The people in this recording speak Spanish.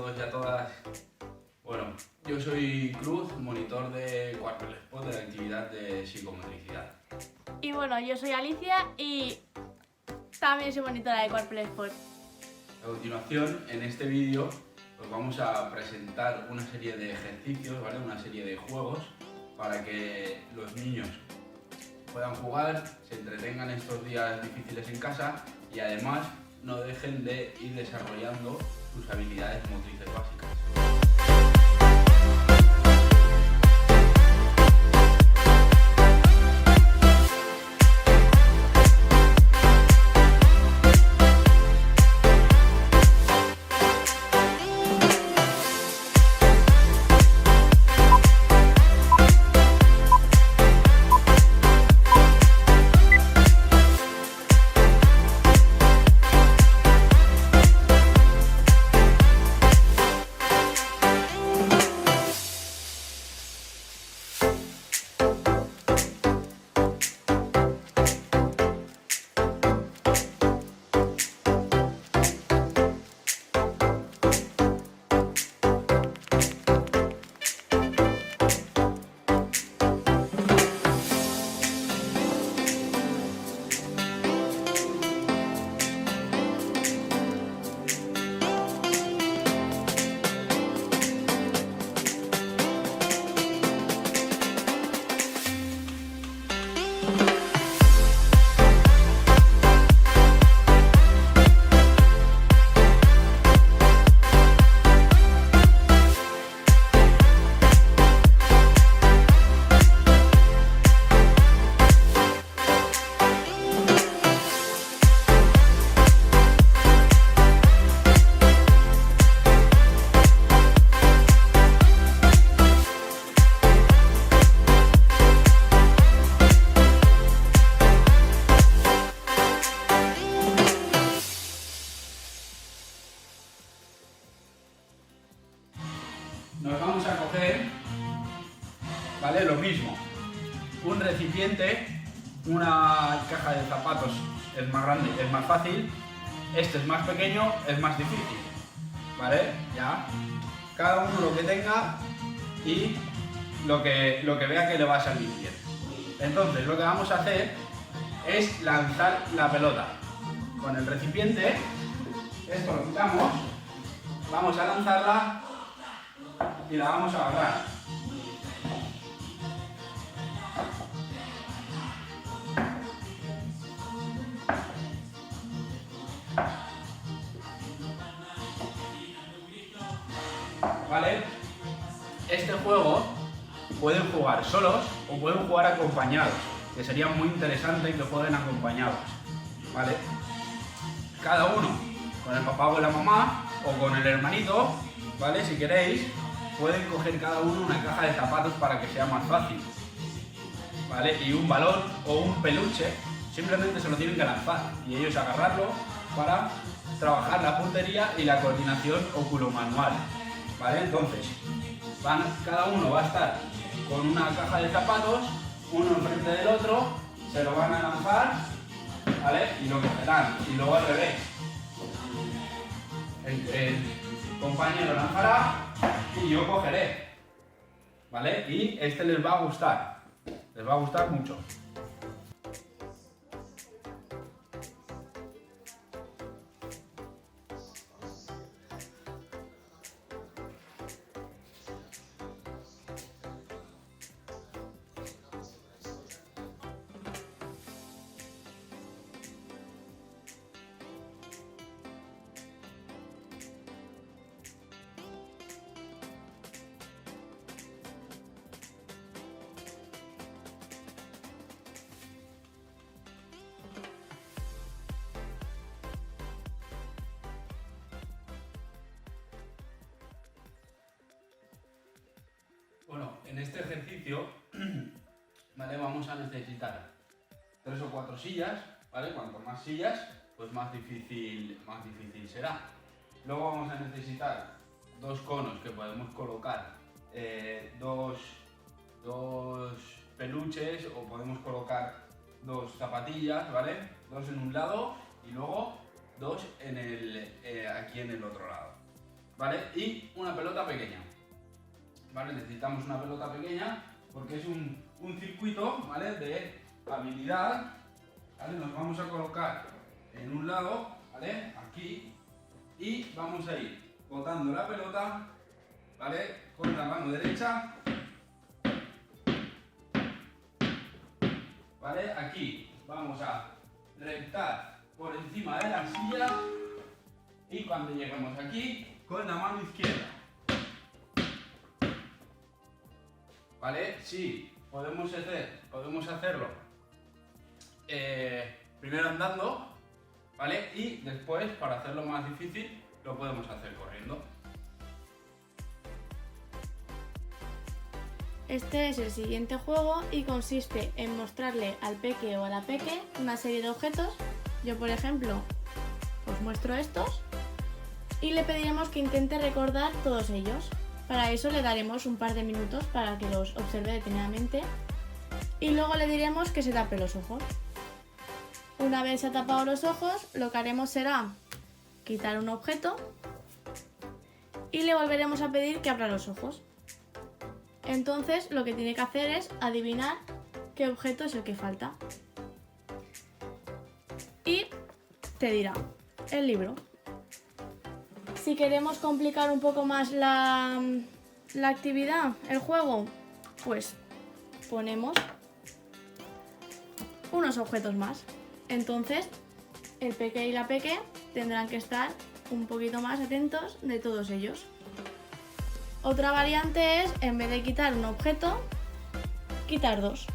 todos y a todas. Bueno, yo soy Cruz, monitor de Quarpel Sport de la actividad de psicomotricidad. Y bueno, yo soy Alicia y también soy monitora de Quarpel Sport. A continuación, en este vídeo, os vamos a presentar una serie de ejercicios, ¿vale? Una serie de juegos para que los niños puedan jugar, se entretengan estos días difíciles en casa y además no dejen de ir desarrollando sus habilidades motrices básicas. Nos vamos a coger, ¿vale? Lo mismo, un recipiente, una caja de zapatos es más grande, es más fácil, este es más pequeño, es más difícil, ¿vale? Ya, cada uno lo que tenga y lo que vea que le va a salir bien. Entonces lo que vamos a hacer es lanzar la pelota. Con el recipiente, esto lo quitamos, vamos a lanzarla y la vamos a agarrar. ¿Vale? Este juego pueden jugar solos o pueden jugar acompañados, que sería muy interesante que jueguen acompañados. ¿Vale? Cada uno, con el papá o la mamá o con el hermanito, ¿vale? Si queréis, pueden coger cada uno una caja de zapatos para que sea más fácil, ¿vale? Y un balón o un peluche, simplemente se lo tienen que lanzar y ellos agarrarlo para trabajar la puntería y la coordinación oculomanual, ¿vale? Entonces, cada uno va a estar con una caja de zapatos, uno enfrente del otro, se lo van a lanzar, ¿vale? Y lo cogerán, y luego al revés. El compañero lanzará y yo cogeré, ¿vale? Y este les va a gustar mucho. Bueno, en este ejercicio, ¿vale? Vamos a necesitar 3 o 4 sillas, ¿vale? Cuanto más sillas, pues más difícil será. Luego vamos a necesitar 2 conos que podemos colocar, dos peluches o podemos colocar 2 zapatillas, ¿vale? 2 en un lado y luego 2 aquí en el otro lado, ¿vale? Y una pelota pequeña, ¿vale? Necesitamos una pelota pequeña porque es un circuito, ¿vale? De habilidad, ¿vale? Nos vamos a colocar en un lado, ¿vale? Aquí, y vamos a ir botando la pelota, ¿vale? Con la mano derecha, ¿vale? Aquí vamos a rectar por encima de la arcilla y cuando lleguemos aquí, con la mano izquierda, ¿vale? Sí, podemos hacerlo primero andando, ¿vale? Y después, para hacerlo más difícil, lo podemos hacer corriendo. Este es el siguiente juego y consiste en mostrarle al peque o a la peque una serie de objetos. Yo, por ejemplo, os muestro estos y le pediremos que intente recordar todos ellos. Para eso le daremos un par de minutos para que los observe detenidamente y luego le diremos que se tape los ojos. Una vez se ha tapado los ojos, lo que haremos será quitar un objeto y le volveremos a pedir que abra los ojos. Entonces lo que tiene que hacer es adivinar qué objeto es el que falta. Y te dirá el libro. Si queremos complicar un poco más la actividad, el juego, pues ponemos unos objetos más. Entonces el peque y la peque tendrán que estar un poquito más atentos de todos ellos. Otra variante es, en vez de quitar un objeto, quitar dos.